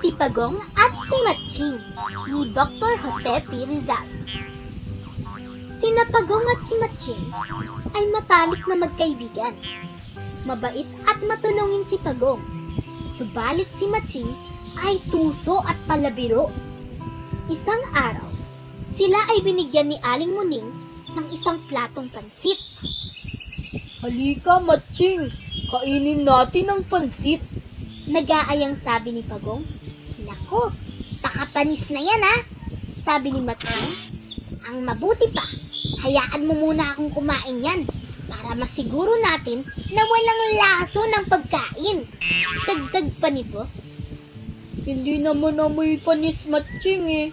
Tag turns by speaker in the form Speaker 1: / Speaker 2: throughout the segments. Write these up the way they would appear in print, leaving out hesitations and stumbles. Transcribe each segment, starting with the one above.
Speaker 1: Si Pagong at si Matching ni Dr. Jose P. Rizal. Sina Pagong at si Matching ay matalik na magkaibigan. Mabait at matulungin si Pagong, subalit si Matching ay tuso at palabiro. Isang araw, sila ay binigyan ni Aling Muning ng isang platong pansit.
Speaker 2: Halika, Matching, kainin natin ang pansit.
Speaker 1: Nag-aayang sabi ni Pagong. Naku, pakapanis na yan ha, sabi ni Matching. Ang mabuti pa, hayaan mo muna akong kumain yan para masiguro natin na walang laso ng pagkain. Dagdag pa nito.
Speaker 2: Hindi naman amoy panis, Matching eh.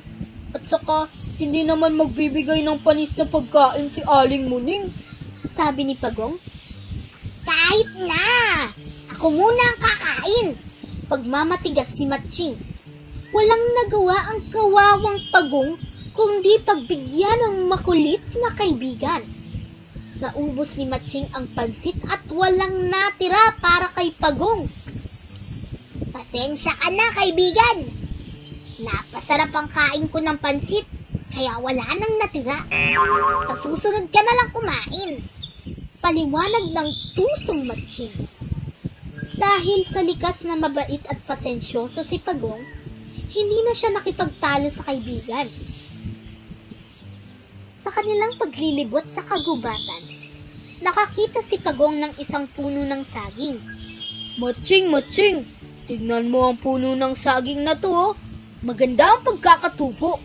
Speaker 2: At saka, hindi naman magbibigay ng panis na pagkain si Aling Muning,
Speaker 1: sabi ni Pagong. Kahit na! Ako muna ang kakain! Pagmamatigas ni Matching. Walang nagawa ang kawawang Pagong kundi pagbigyan ng makulit na kaibigan. Naubos ni Matching ang pansit at walang natira para kay Pagong. Pasensya ka na, kaibigan. Napasarap ang kain ko ng pansit, kaya wala nang natira. Sa susunod ka na lang kumain. Paliwanag ng tusong Matching. Dahil sa likas na mabait at pasensyoso si Pagong, hindi na siya nakipagtalo sa kaibigan. Sa kanilang paglilibot sa kagubatan, nakakita si Pagong ng isang puno ng saging.
Speaker 2: Matching, tignan mo ang puno ng saging na to oh. Maganda ang pagkakatubo.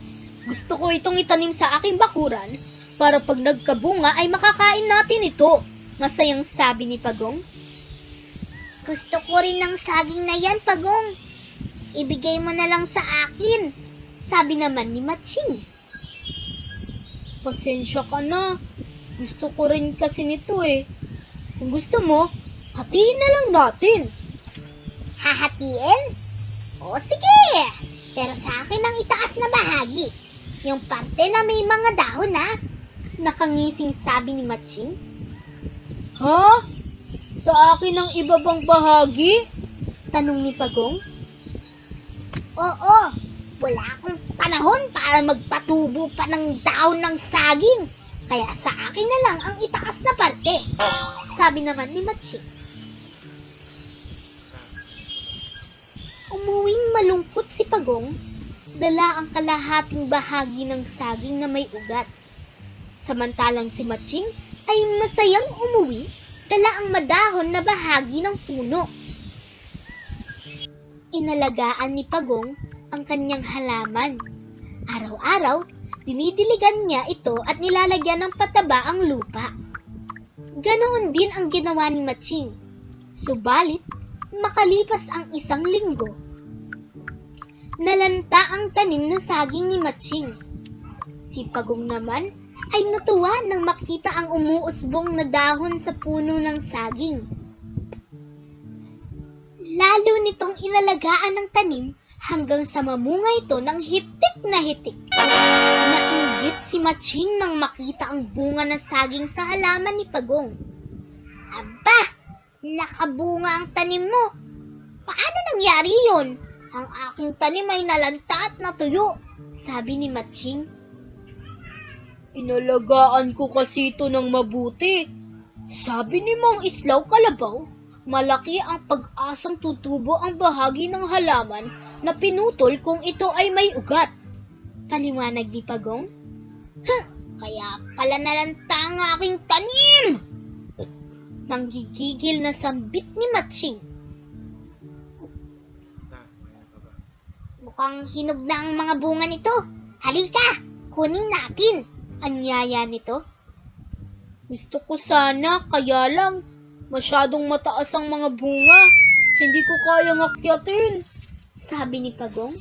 Speaker 2: Gusto ko itong itanim sa aking bakuran para pag nagkabunga ay makakain natin ito. Masayang sabi ni Pagong.
Speaker 1: Gusto ko rin ng saging na yan, Pagong. Ibigay mo na lang sa akin, sabi naman ni Matching.
Speaker 2: Pasensya ka na. Gusto ko rin kasi nito eh. Kung gusto mo, hatiin na lang natin.
Speaker 1: Hahatiin? O sige! Pero sa akin ang itaas na bahagi. Yung parte na may mga dahon ha? Nakangising sabi ni Matching.
Speaker 2: Ha? Sa akin ang ibabang bahagi?
Speaker 1: Tanong ni Pagong. Oo, wala akong panahon para magpatubo pa ng dahon ng saging. Kaya sa akin na lang ang itaas na parte, sabi naman ni Matching. Umuwing malungkot si Pagong, dala ang kalahating bahagi ng saging na may ugat. Samantalang si Matching ay masayang umuwi, dala ang madahon na bahagi ng puno. Inalagaan ni Pagong ang kanyang halaman. Araw-araw, dinidiligan niya ito at nilalagyan ng pataba ang lupa. Ganoon din ang ginawa ni Matching. Subalit, makalipas ang isang linggo, nalanta ang tanim na saging ni Matching. Si Pagong naman ay natuwa nang makita ang umuusbong na dahon sa puno ng saging. Lalo nitong inalagaan ng tanim hanggang sa mamunga ito ng hitik na hitik. Nainggit si Matching nang makita ang bunga ng saging sa halaman ni Pagong. Aba! Nakabunga ang tanim mo. Paano nangyari yun? Ang aking tanim ay nalanta at natuyo, sabi ni Matching.
Speaker 2: Inalagaan ko kasi ito ng mabuti. Sabi ni Mang Islaw Kalabaw, malaki ang pag-asang tutubo ang bahagi ng halaman na pinutol kung ito ay may ugat. Paliwanag ni Pagong.
Speaker 1: Kaya pala nalanta ang aking tanim! Nang gigigil na sambit ni Matching. Mukhang hinog na ang mga bunga nito. Halika, kunin natin. Anyaya nito.
Speaker 2: Gusto ko sana, kaya lang masyadong mataas ang mga bunga. Hindi ko kayang akyatin,
Speaker 1: sabi ni Pagong.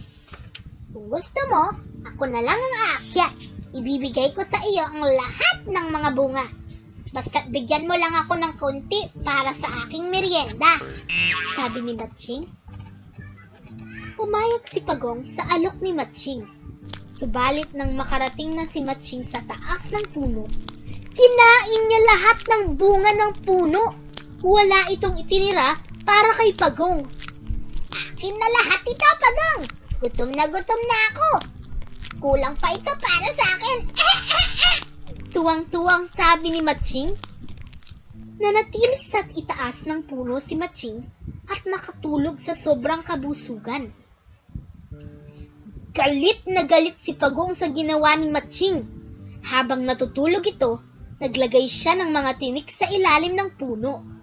Speaker 1: Kung gusto mo, ako na lang ang aakyat. Ibibigay ko sa iyo ang lahat ng mga bunga. Basta't bigyan mo lang ako ng konti para sa aking merienda, sabi ni Matching. Pumayag si Pagong sa alok ni Matching. Subalit nang makarating na si Matching sa taas ng puno, kinain niya lahat ng bunga ng puno. Wala itong itinira para kay Pagong. Akin na lahat ito, Pagong! Gutom na ako! Kulang pa ito para sa akin!
Speaker 2: Tuwang-tuwang sabi ni Matching. Nanatili sa itaas ng puno si Matching at nakatulog sa sobrang kabusugan. Galit na galit si Pagong sa ginawa ni Matching. Habang natutulog ito, naglagay siya ng mga tinik sa ilalim ng puno.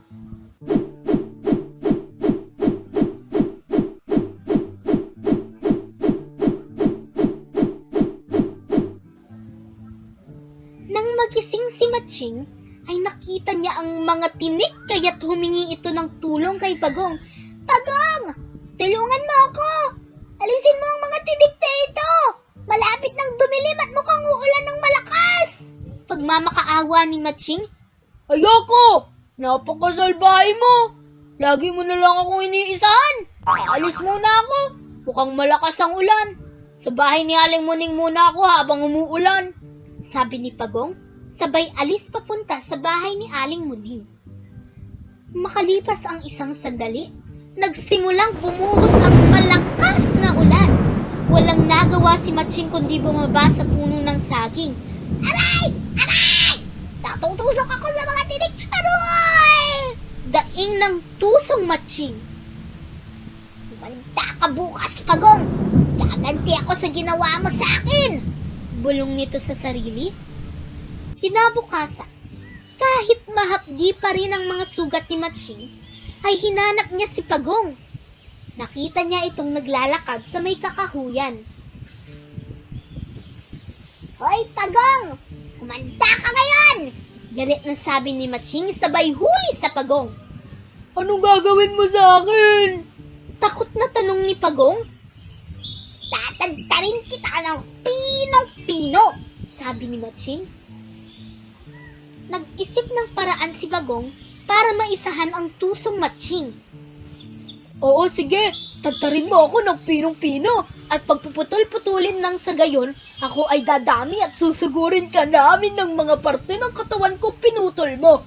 Speaker 2: Nang magising si Matching, ay nakita niya ang mga tinik kaya't humingi ito ng tulong kay Pagong.
Speaker 1: Pagong! Tulungan mo ako! Alisin mo ang mga tinik na ito! Malapit nang dumilim at mukhang uulan ng malakas!
Speaker 2: Pagmamakaawa ni Matching, ayoko! Napakasalbahe mo! Lagi mo na lang akong iniisahan! Aalis muna ako! Mukhang malakas ang ulan! Sa bahay ni Aling Muning muna ako habang umuulan! Sabi ni Pagong, sabay alis papunta sa bahay ni Aling Muning. Makalipas ang isang sandali, nagsimulang bumuhos ang malakas na ulan. Walang nagawa si Matching kundi bumaba sa puno ng saging.
Speaker 1: Aray! Aray! Natutusok ako sa mga tinik! Aray!
Speaker 2: Daing ng tusong Matching.
Speaker 1: Manda ka bukas, Pagong! Gaganti ako sa ginawa mo sa akin!
Speaker 2: Bulong nito sa sarili. Kinabukasan, kahit mahapdi pa rin ang mga sugat ni Matching, ay hinanap niya si Pagong. Nakita niya itong naglalakad sa may kakahuyan.
Speaker 1: Hoy, Pagong! Kumanda ka ngayon!
Speaker 2: Galit na sabi ni Matching sabay huli sa Pagong. Anong gagawin mo sa akin? Takot na tanong ni Pagong.
Speaker 1: Tatagtarin kita ng pinong-pino!
Speaker 2: Sabi ni Matching. Nag-isip ng paraan si Pagong para maisahan ang tusong Matching. Oo, sige. Tagtarin mo ako ng pinong-pino at pagpuputol-putulin ng sa gayon, ako ay dadami at susugurin ka namin ng mga parte ng katawan ko pinutol mo.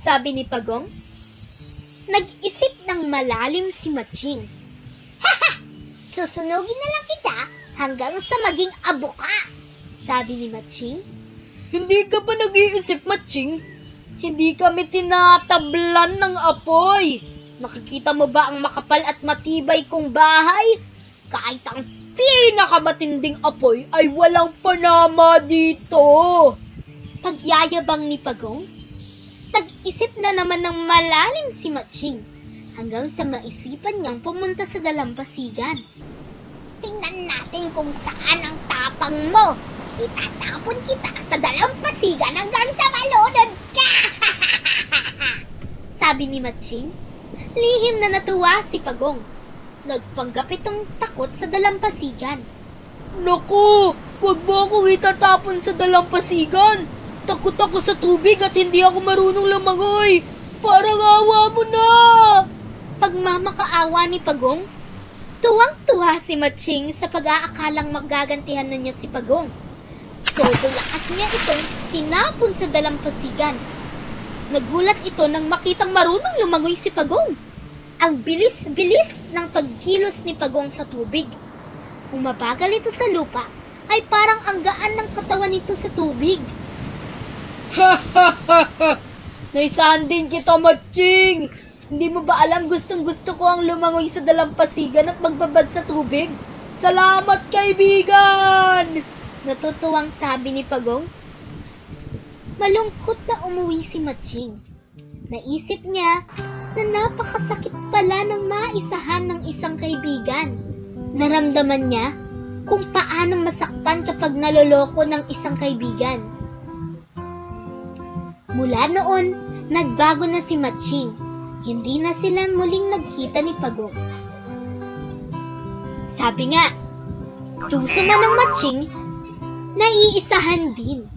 Speaker 2: Sabi ni Pagong. Nag-isip ng malalim si Matching.
Speaker 1: Susunugin na lang kita hanggang sa maging abo ka!
Speaker 2: Sabi ni Matching. Hindi ka ba nag-iisip, Matching? Hindi kami tinatablan ng apoy. Nakikita mo ba ang makapal at matibay kong bahay? Kahit ang pinakamatinding apoy ay walang panama dito. Pagyayabang ni Pagong. Nag-isip na naman ng malalim si Matching hanggang sa maisipan niyang pumunta sa dalampasigan.
Speaker 1: Tingnan natin kung saan ang tapang mo. Itatapon kita sa dalampasigan hanggang sa malunod ka!
Speaker 2: Sabi ni Matching. Lihim na natuwa si Pagong. Nagpanggap itong takot sa dalampasigan. Naku! Huwag mo akong itatapon sa dalampasigan! Takot ako sa tubig at hindi ako marunong lumangoy! Parang awa mo na! Pagmamakaawa ni Pagong, tuwang-tuwa si Matching sa pag-aakalang magagantihan na niya si Pagong. Todo lakas niya itong tinapon sa dalampasigan. Nagulat ito nang makitang marunong lumangoy si Pagong. Ang bilis-bilis ng pagkilos ni Pagong sa tubig. Kung mabagal ito sa lupa, ay parang ang gaan ng katawan nito sa tubig. Naisahan din kita, Matching! Hindi mo ba alam gustong-gusto ko ang lumangoy sa dalampasigan at magbabad sa tubig? Salamat, kaibigan! Natutuwang sabi ni Pagong. Malungkot na umuwi si Matching. Naisip niya na napakasakit pala ng maisahan ng isang kaibigan. Naramdaman niya kung paano masaktan kapag naloloko ng isang kaibigan. Mula noon, nagbago na si Matching. Hindi na sila muling nagkita ni Pagong. Sabi nga, tuso man ng Matching, naiisahan din.